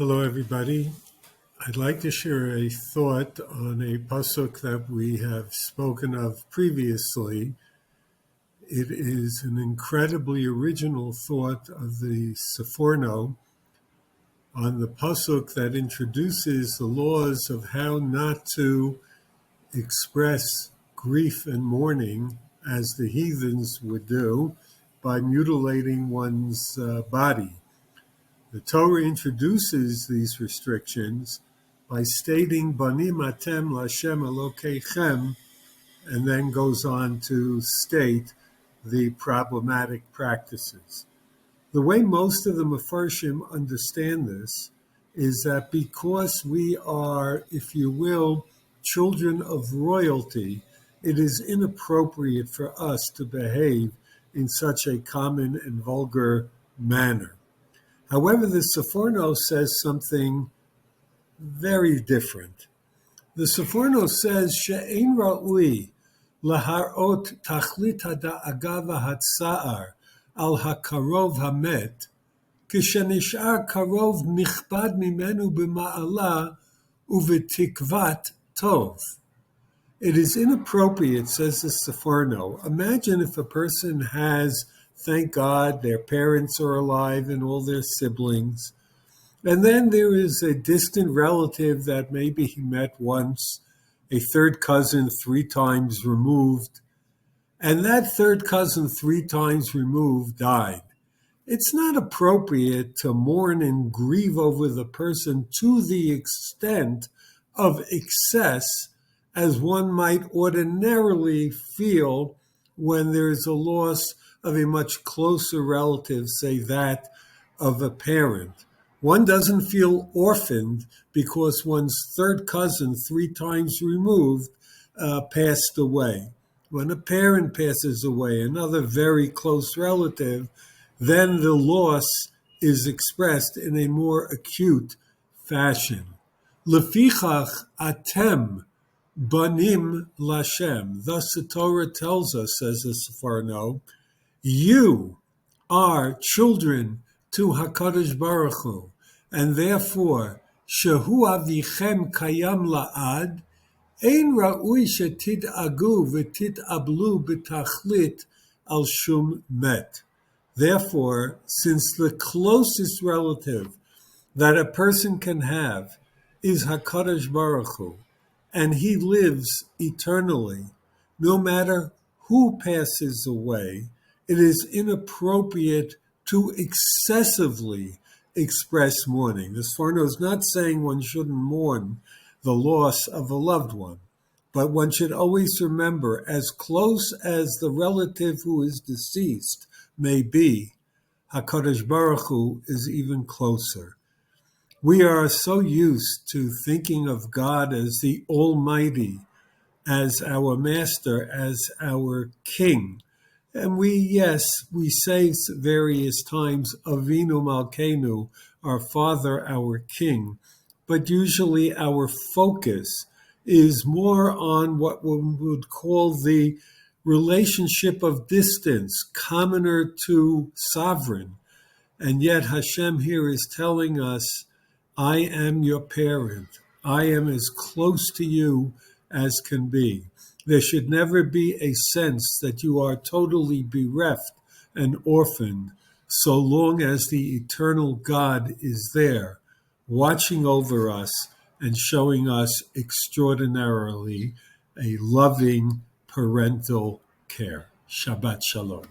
Hello, everybody. I'd like to share a thought on a pasuk that we have spoken of previously. It is an incredibly original thought of the Seforno on the pasuk that introduces the laws of how not to express grief and mourning as the heathens would do by mutilating one's body. The Torah introduces these restrictions by stating Banim atem Lashem Elokeichem, and then goes on to state the problematic practices. The way most of the Mefarshim understand this is that because we are, if you will, children of royalty, it is inappropriate for us to behave in such a common and vulgar manner. However, the Seforno says something very different. The Seforno says, She'ein ra'ui laharot tachlit ha'da'aga v'hatza'ar al ha'karov hamet, kishenish'ar karov nichbad mimenu b'ma'ala uvetikvat tov. It is inappropriate, says the Seforno. Imagine if a person has, thank God, their parents are alive and all their siblings, and then there is a distant relative that maybe he met once, a third cousin 3 times removed, and that third cousin 3 times removed died. It's not appropriate to mourn and grieve over the person to the extent of excess as one might ordinarily feel when there is a loss of a much closer relative, say that of a parent. One doesn't feel orphaned because one's third cousin 3 times removed passed away. When a parent passes away, another very close relative, then the loss is expressed in a more acute fashion. Lefichach atem banim lashem. Thus the Torah tells us, says the Seforno, you are children to HaKadosh Baruch Hu, and therefore, shehu avichem kayam la'ad, ein ra'ui shetid'agu v'tid'ablu b'tachlit al shum met. Therefore, since the closest relative that a person can have is HaKadosh Baruch Hu, and he lives eternally, no matter who passes away, it is inappropriate to excessively express mourning. The Seforno is not saying one shouldn't mourn the loss of a loved one, but one should always remember, as close as the relative who is deceased may be, HaKadosh Baruch Hu is even closer. We are so used to thinking of God as the Almighty, as our Master, as our King. And we say various times, Avinu Malkeinu, our Father, our King. But usually our focus is more on what one would call the relationship of distance, commoner to sovereign. And yet Hashem here is telling us, I am your parent. I am as close to you as can be. There should never be a sense that you are totally bereft and orphaned, so long as the eternal God is there, watching over us and showing us extraordinarily a loving parental care. Shabbat Shalom.